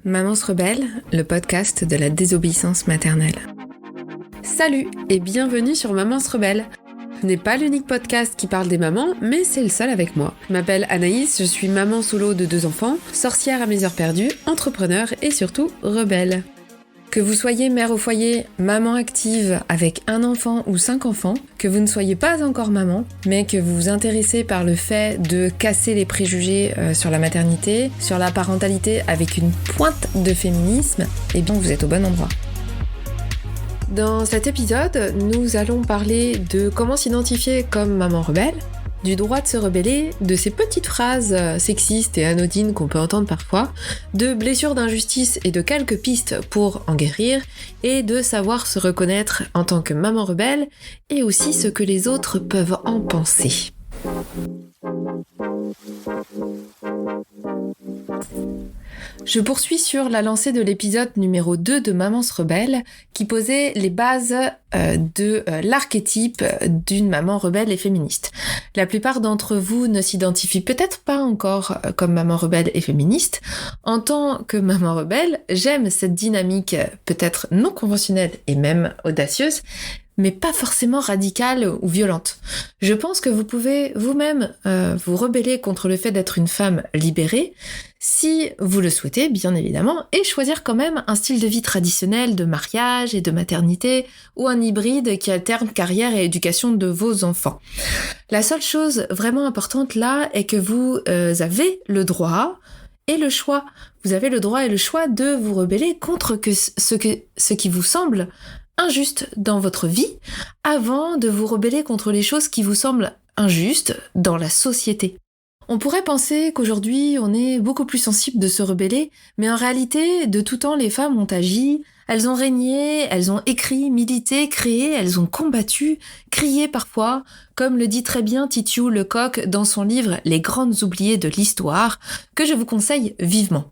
Maman se rebelle, le podcast de la désobéissance maternelle. Salut et bienvenue sur Maman se rebelle. Ce n'est pas l'unique podcast qui parle des mamans, mais c'est le seul avec moi. Je m'appelle Anaïs, je suis maman solo de 2 enfants, sorcière à mes heures perdues, entrepreneur et surtout rebelle. Que vous soyez mère au foyer, maman active avec 1 enfant ou 5 enfants, que vous ne soyez pas encore maman, mais que vous vous intéressez par le fait de casser les préjugés sur la maternité, sur la parentalité avec une pointe de féminisme, eh bien vous êtes au bon endroit. Dans cet épisode, nous allons parler de comment s'identifier comme maman rebelle, du droit de se rebeller, de ces petites phrases sexistes et anodines qu'on peut entendre parfois, de blessures d'injustice et de quelques pistes pour en guérir, et de savoir se reconnaître en tant que maman rebelle, et aussi ce que les autres peuvent en penser. Je poursuis sur la lancée de l'épisode numéro 2 de Maman se rebelle, qui posait les bases de l'archétype d'une maman rebelle et féministe. La plupart d'entre vous ne s'identifient peut-être pas encore comme maman rebelle et féministe. En tant que maman rebelle, j'aime cette dynamique peut-être non conventionnelle et même audacieuse, mais pas forcément radicale ou violente. Je pense que vous pouvez vous-même vous rebeller contre le fait d'être une femme libérée, si vous le souhaitez, bien évidemment, et choisir quand même un style de vie traditionnel de mariage et de maternité, ou un hybride qui alterne carrière et éducation de vos enfants. La seule chose vraiment importante là est que vous avez le droit et le choix. Vous avez le droit et le choix de vous rebeller contre ce qui vous semble injuste dans votre vie, avant de vous rebeller contre les choses qui vous semblent injustes dans la société. On pourrait penser qu'aujourd'hui, on est beaucoup plus sensible de se rebeller, mais en réalité, de tout temps, les femmes ont agi, elles ont régné, elles ont écrit, milité, créé, elles ont combattu, crié parfois, comme le dit très bien Titiou Lecoq dans son livre « Les grandes oubliées de l'histoire », que je vous conseille vivement.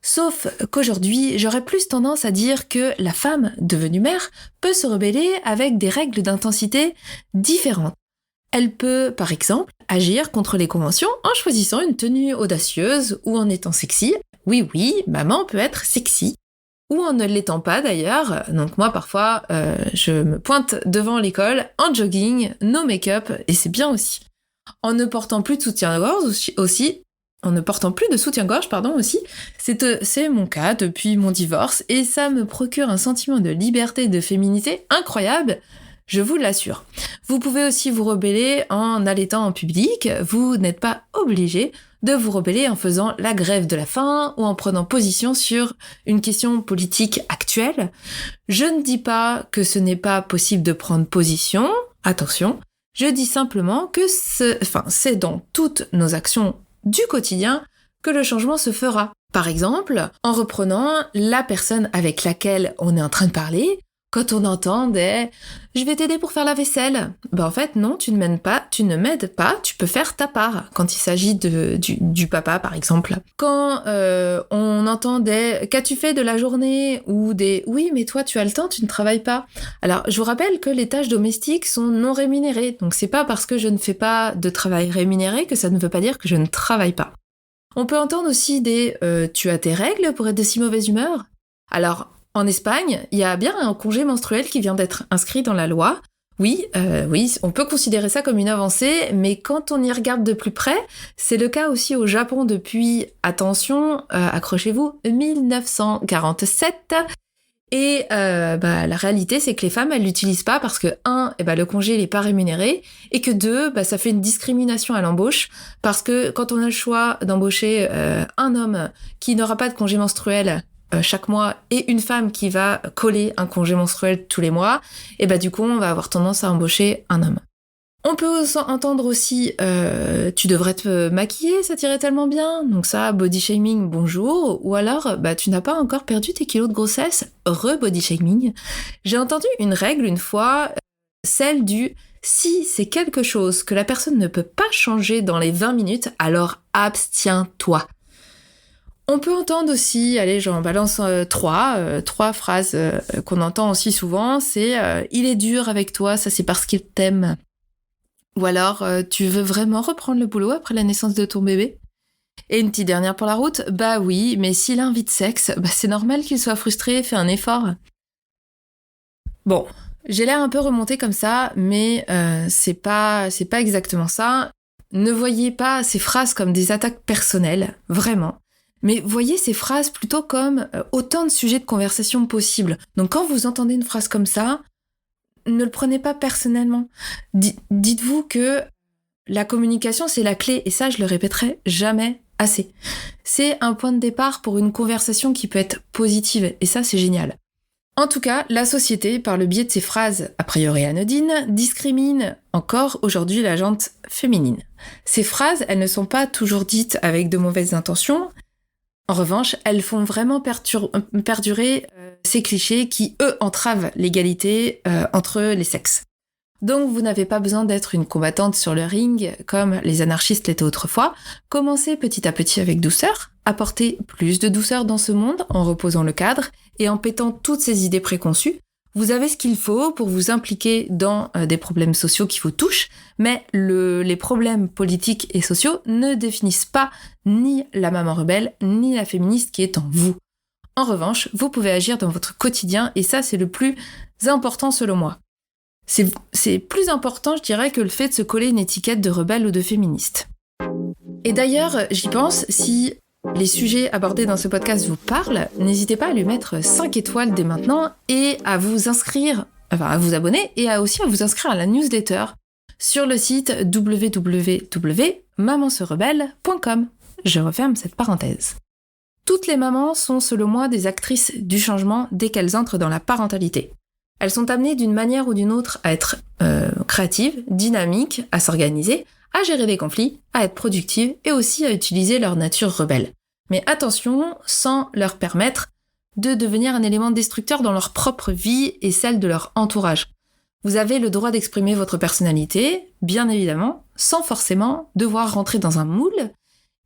Sauf qu'aujourd'hui, j'aurais plus tendance à dire que la femme devenue mère peut se rebeller avec des règles d'intensité différentes. Elle peut, par exemple, agir contre les conventions en choisissant une tenue audacieuse ou en étant sexy. Oui, maman peut être sexy. Ou en ne l'étant pas d'ailleurs. Donc moi, parfois, je me pointe devant l'école en jogging, no make-up, et c'est bien aussi. En ne portant plus de soutien-gorge aussi, c'est mon cas depuis mon divorce, et ça me procure un sentiment de liberté et de féminité incroyable. Je vous l'assure. Vous pouvez aussi vous rebeller en allaitant en public. Vous n'êtes pas obligé de vous rebeller en faisant la grève de la faim ou en prenant position sur une question politique actuelle. Je ne dis pas que ce n'est pas possible de prendre position. Attention. Je dis simplement que c'est dans toutes nos actions du quotidien que le changement se fera. Par exemple, en reprenant la personne avec laquelle on est en train de parler. Quand on entend des « je vais t'aider pour faire la vaisselle », en fait non, tu ne m'aides pas, tu peux faire ta part quand il s'agit du papa par exemple. Quand on entend des « qu'as-tu fait de la journée » ou des « oui mais toi tu as le temps, tu ne travailles pas ». Alors je vous rappelle que les tâches domestiques sont non rémunérées, donc c'est pas parce que je ne fais pas de travail rémunéré que ça ne veut pas dire que je ne travaille pas. On peut entendre aussi des « tu as tes règles pour être de si mauvaise humeur ». Alors en Espagne, il y a bien un congé menstruel qui vient d'être inscrit dans la loi. Oui, on peut considérer ça comme une avancée, mais quand on y regarde de plus près, c'est le cas aussi au Japon depuis, attention, accrochez-vous, 1947. Et la réalité, c'est que les femmes, elles l'utilisent pas parce que, 1, le congé, il est pas rémunéré, et que 2, ça fait une discrimination à l'embauche, parce que quand on a le choix d'embaucher un homme qui n'aura pas de congé menstruel chaque mois et une femme qui va coller un congé menstruel tous les mois, et du coup on va avoir tendance à embaucher un homme. On peut entendre aussi tu devrais te maquiller, ça t'irait tellement bien, donc ça, body shaming, bonjour, ou alors tu n'as pas encore perdu tes kilos de grossesse, re-body shaming. J'ai entendu une règle une fois, celle du si c'est quelque chose que la personne ne peut pas changer dans les 20 minutes, alors abstiens-toi. On peut entendre aussi, allez, j'en balance trois phrases qu'on entend aussi souvent, c'est il est dur avec toi, ça c'est parce qu'il t'aime. Ou alors, tu veux vraiment reprendre le boulot après la naissance de ton bébé ? Et une petite dernière pour la route, bah oui, mais s'il a envie de sexe, bah c'est normal qu'il soit frustré, fait un effort. Bon, j'ai l'air un peu remontée comme ça, mais c'est pas exactement ça. Ne voyez pas ces phrases comme des attaques personnelles, vraiment. Mais voyez ces phrases plutôt comme autant de sujets de conversation possibles. Donc quand vous entendez une phrase comme ça, ne le prenez pas personnellement. Dites-vous que la communication, c'est la clé, et ça, je le répéterai jamais assez. C'est un point de départ pour une conversation qui peut être positive, et ça, c'est génial. En tout cas, la société, par le biais de ces phrases a priori anodines, discrimine encore aujourd'hui la gente féminine. Ces phrases, elles ne sont pas toujours dites avec de mauvaises intentions. En revanche, elles font vraiment perdurer ces clichés qui, eux, entravent l'égalité entre les sexes. Donc vous n'avez pas besoin d'être une combattante sur le ring comme les anarchistes l'étaient autrefois. Commencez petit à petit avec douceur, apportez plus de douceur dans ce monde en reposant le cadre et en pétant toutes ces idées préconçues. Vous avez ce qu'il faut pour vous impliquer dans des problèmes sociaux qui vous touchent, mais les problèmes politiques et sociaux ne définissent pas ni la maman rebelle, ni la féministe qui est en vous. En revanche, vous pouvez agir dans votre quotidien et ça c'est le plus important selon moi. C'est plus important, je dirais, que le fait de se coller une étiquette de rebelle ou de féministe. Et d'ailleurs, j'y pense, si les sujets abordés dans ce podcast vous parlent, n'hésitez pas à lui mettre 5 étoiles dès maintenant et à vous inscrire, à vous abonner et aussi à vous inscrire à la newsletter sur le site www.mamanserebelle.com. Je referme cette parenthèse. Toutes les mamans sont, selon moi, des actrices du changement dès qu'elles entrent dans la parentalité. Elles sont amenées d'une manière ou d'une autre à être créatives, dynamiques, à s'organiser, à gérer des conflits, à être productives et aussi à utiliser leur nature rebelle. Mais attention, sans leur permettre de devenir un élément destructeur dans leur propre vie et celle de leur entourage. Vous avez le droit d'exprimer votre personnalité, bien évidemment, sans forcément devoir rentrer dans un moule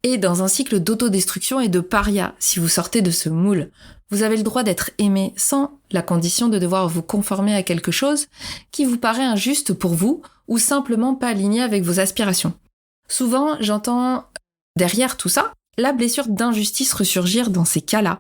et dans un cycle d'autodestruction et de paria si vous sortez de ce moule. Vous avez le droit d'être aimé sans la condition de devoir vous conformer à quelque chose qui vous paraît injuste pour vous ou simplement pas aligné avec vos aspirations. Souvent, j'entends derrière tout ça la blessure d'injustice ressurgir dans ces cas-là.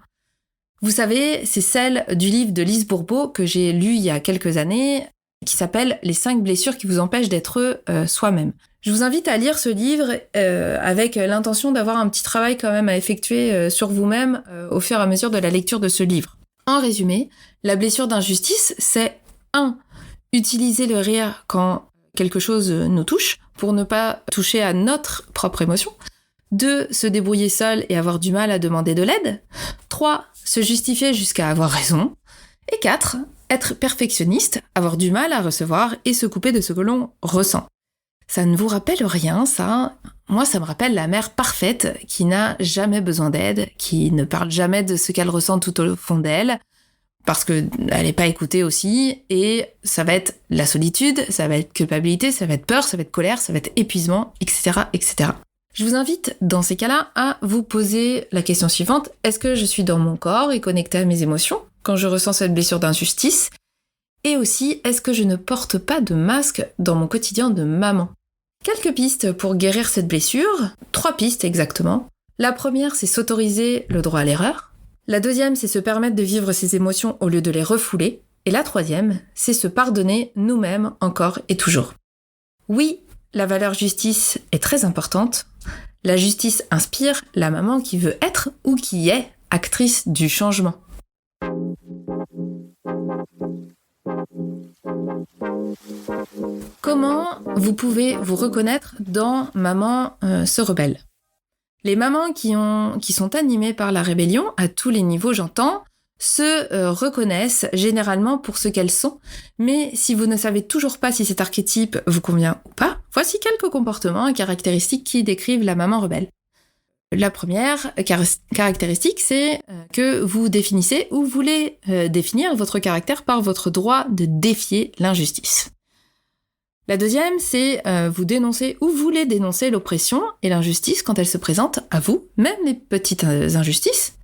Vous savez, c'est celle du livre de Lise Bourbeau que j'ai lu il y a quelques années qui s'appelle « Les 5 blessures qui vous empêchent d'être soi-même ». Je vous invite à lire ce livre avec l'intention d'avoir un petit travail quand même à effectuer sur vous-même au fur et à mesure de la lecture de ce livre. En résumé, la blessure d'injustice, c'est 1. Utiliser le rire quand quelque chose nous touche pour ne pas toucher à notre propre émotion. 2. Se débrouiller seul et avoir du mal à demander de l'aide. 3. Se justifier jusqu'à avoir raison. Et 4. Être perfectionniste, avoir du mal à recevoir et se couper de ce que l'on ressent. Ça ne vous rappelle rien, ça? Moi, ça me rappelle la mère parfaite qui n'a jamais besoin d'aide, qui ne parle jamais de ce qu'elle ressent tout au fond d'elle, parce qu'elle n'est pas écoutée aussi, et ça va être la solitude, ça va être culpabilité, ça va être peur, ça va être colère, ça va être épuisement, etc., etc. Je vous invite, dans ces cas-là, à vous poser la question suivante. Est-ce que je suis dans mon corps et connectée à mes émotions quand je ressens cette blessure d'injustice? Et aussi, est-ce que je ne porte pas de masque dans mon quotidien de maman? Quelques pistes pour guérir cette blessure. 3 pistes exactement. La première, c'est s'autoriser le droit à l'erreur. La deuxième, c'est se permettre de vivre ses émotions au lieu de les refouler. Et la troisième, c'est se pardonner nous-mêmes encore et toujours. Oui, la valeur justice est très importante. La justice inspire la maman qui veut être ou qui est actrice du changement. Comment vous pouvez vous reconnaître dans Maman se rebelle? Les mamans qui sont animées par la rébellion, à tous les niveaux j'entends, se reconnaissent généralement pour ce qu'elles sont, mais si vous ne savez toujours pas si cet archétype vous convient ou pas, voici quelques comportements et caractéristiques qui décrivent la maman rebelle. La première caractéristique, c'est que vous définissez ou voulez définir votre caractère par votre droit de défier l'injustice. La deuxième, c'est vous dénoncer ou voulez dénoncer l'oppression et l'injustice quand elle se présente à vous, même les petites injustices.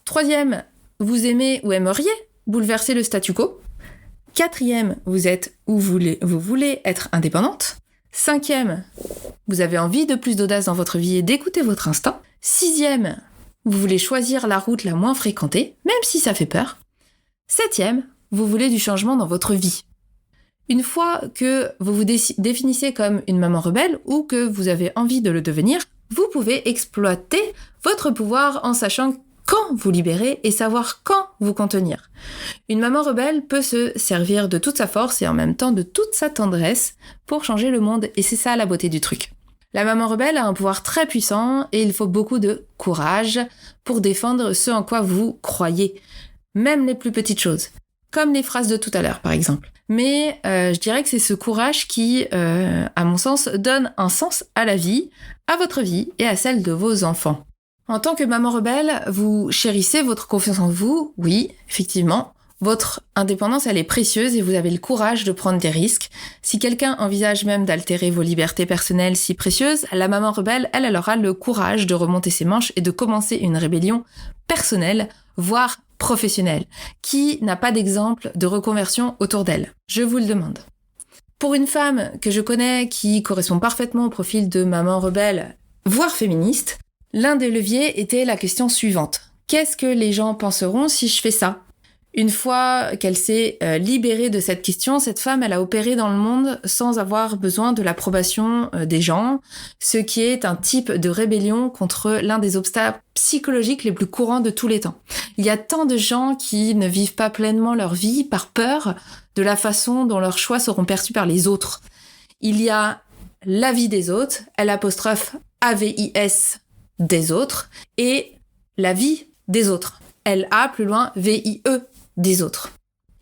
Troisième, vous aimez ou aimeriez bouleverser le statu quo. Quatrième, vous êtes ou vous voulez être indépendante. 5e, vous avez envie de plus d'audace dans votre vie et d'écouter votre instinct. 6e, vous voulez choisir la route la moins fréquentée, même si ça fait peur. 7e, vous voulez du changement dans votre vie. Une fois que vous vous définissez comme une maman rebelle ou que vous avez envie de le devenir, vous pouvez exploiter votre pouvoir en sachant quand vous libérer et savoir quand vous contenir. Une maman rebelle peut se servir de toute sa force et en même temps de toute sa tendresse pour changer le monde, et c'est ça la beauté du truc. La maman rebelle a un pouvoir très puissant et il faut beaucoup de courage pour défendre ce en quoi vous croyez, même les plus petites choses, comme les phrases de tout à l'heure par exemple. Mais je dirais que c'est ce courage qui, à mon sens, donne un sens à la vie, à votre vie et à celle de vos enfants. En tant que maman rebelle, vous chérissez votre confiance en vous, oui, effectivement. Votre indépendance, elle est précieuse et vous avez le courage de prendre des risques. Si quelqu'un envisage même d'altérer vos libertés personnelles si précieuses, la maman rebelle, elle aura le courage de remonter ses manches et de commencer une rébellion personnelle, voire professionnelle. Qui n'a pas d'exemple de reconversion autour d'elle? Je vous le demande. Pour une femme que je connais qui correspond parfaitement au profil de maman rebelle, voire féministe, l'un des leviers était la question suivante. Qu'est-ce que les gens penseront si je fais ça? Une fois qu'elle s'est libérée de cette question, cette femme, elle a opéré dans le monde sans avoir besoin de l'approbation des gens, ce qui est un type de rébellion contre l'un des obstacles psychologiques les plus courants de tous les temps. Il y a tant de gens qui ne vivent pas pleinement leur vie par peur de la façon dont leurs choix seront perçus par les autres. Il y a la vie des autres, l'apostrophe AVIS des autres, et la vie des autres. LA plus loin, VIE des autres.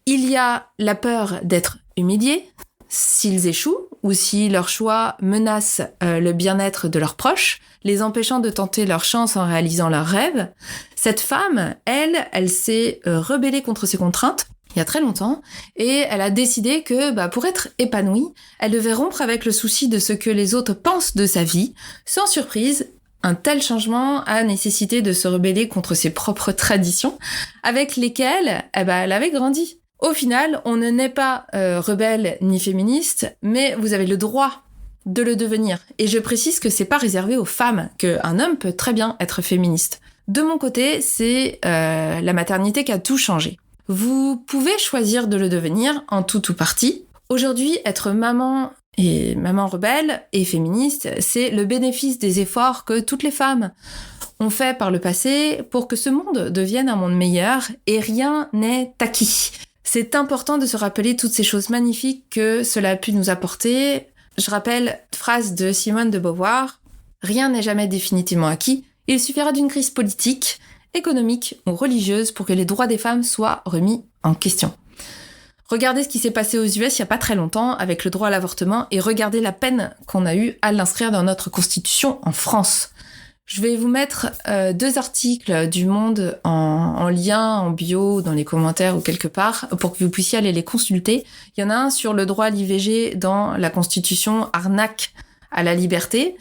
Il y a la peur d'être humiliés s'ils échouent ou si leur choix menace le bien-être de leurs proches, les empêchant de tenter leur chance en réalisant leurs rêves. Cette femme, elle s'est rebellée contre ces contraintes il y a très longtemps et elle a décidé que pour être épanouie, elle devait rompre avec le souci de ce que les autres pensent de sa vie. Sans surprise, un tel changement a nécessité de se rebeller contre ses propres traditions avec lesquelles elle avait grandi. Au final, on ne naît pas rebelle ni féministe, mais vous avez le droit de le devenir. Et je précise que c'est pas réservé aux femmes, qu'un homme peut très bien être féministe. De mon côté, c'est la maternité qui a tout changé. Vous pouvez choisir de le devenir en tout ou partie. Aujourd'hui, être maman et maman rebelle et féministe, c'est le bénéfice des efforts que toutes les femmes ont fait par le passé pour que ce monde devienne un monde meilleur et rien n'est acquis. C'est important de se rappeler toutes ces choses magnifiques que cela a pu nous apporter. Je rappelle une phrase de Simone de Beauvoir, « Rien n'est jamais définitivement acquis, il suffira d'une crise politique, économique ou religieuse pour que les droits des femmes soient remis en question. » Regardez ce qui s'est passé aux US il n'y a pas très longtemps avec le droit à l'avortement et regardez la peine qu'on a eue à l'inscrire dans notre constitution en France. Je vais vous mettre 2 articles du Monde en lien, en bio, dans les commentaires ou quelque part, pour que vous puissiez aller les consulter. Il y en a un sur le droit à l'IVG dans la Constitution, arnaque à la liberté,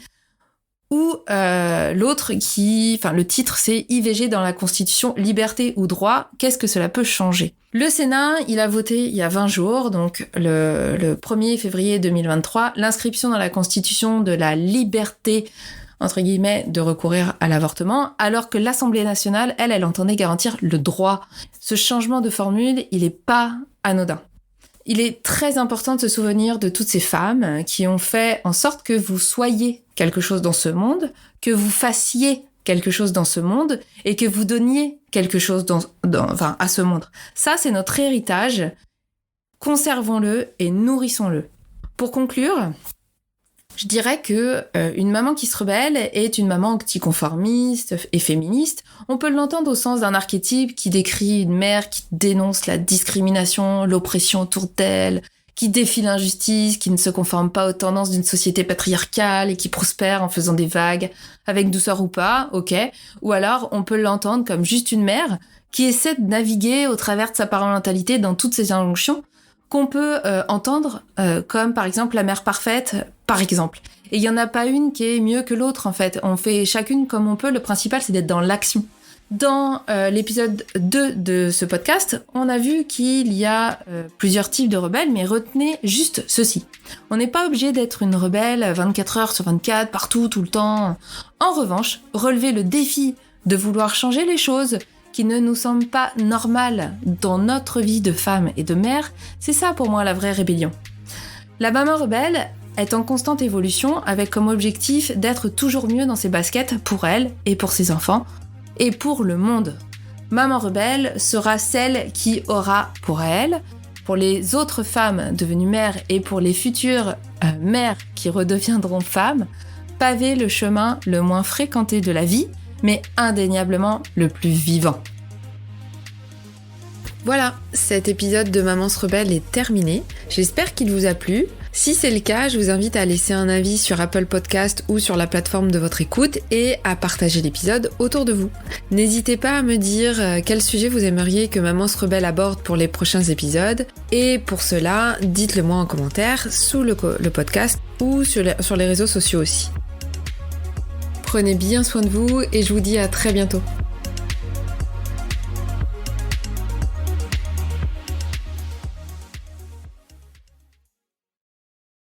ou l'autre le titre c'est IVG dans la Constitution, liberté ou droit, qu'est-ce que cela peut changer? Le Sénat, il a voté il y a 20 jours, donc le 1er février 2023, l'inscription dans la Constitution de la liberté entre guillemets, de recourir à l'avortement, alors que l'Assemblée nationale, elle entendait garantir le droit. Ce changement de formule, il est pas anodin. Il est très important de se souvenir de toutes ces femmes qui ont fait en sorte que vous soyez quelque chose dans ce monde, que vous fassiez quelque chose dans ce monde et que vous donniez quelque chose à ce monde. Ça, c'est notre héritage. Conservons-le et nourrissons-le. Pour conclure, je dirais que une maman qui se rebelle est une maman anticonformiste et féministe. On peut l'entendre au sens d'un archétype qui décrit une mère qui dénonce la discrimination, l'oppression autour d'elle, qui défie l'injustice, qui ne se conforme pas aux tendances d'une société patriarcale et qui prospère en faisant des vagues, avec douceur ou pas, ok. Ou alors on peut l'entendre comme juste une mère qui essaie de naviguer au travers de sa parentalité dans toutes ces injonctions, qu'on peut entendre comme par exemple la mère parfaite, par exemple. Et il y en a pas une qui est mieux que l'autre en fait. On fait chacune comme on peut, le principal c'est d'être dans l'action. Dans l'épisode 2 de ce podcast, on a vu qu'il y a plusieurs types de rebelles, mais retenez juste ceci. On n'est pas obligé d'être une rebelle 24 heures sur 24, partout, tout le temps. En revanche, relever le défi de vouloir changer les choses qui ne nous semblent pas normales dans notre vie de femme et de mère, c'est ça pour moi la vraie rébellion. La maman rebelle est en constante évolution avec comme objectif d'être toujours mieux dans ses baskets pour elle et pour ses enfants, et pour le monde. Maman rebelle sera celle qui aura pour elle, pour les autres femmes devenues mères et pour les futures mères qui redeviendront femmes, pavé le chemin le moins fréquenté de la vie, mais indéniablement le plus vivant. Voilà, cet épisode de Maman rebelle est terminé. J'espère qu'il vous a plu. Si c'est le cas, je vous invite à laisser un avis sur Apple Podcast ou sur la plateforme de votre écoute et à partager l'épisode autour de vous. N'hésitez pas à me dire quel sujet vous aimeriez que Maman rebelle aborde pour les prochains épisodes. Et pour cela, dites-le moi en commentaire sous le podcast ou sur les réseaux sociaux aussi. Prenez bien soin de vous et je vous dis à très bientôt.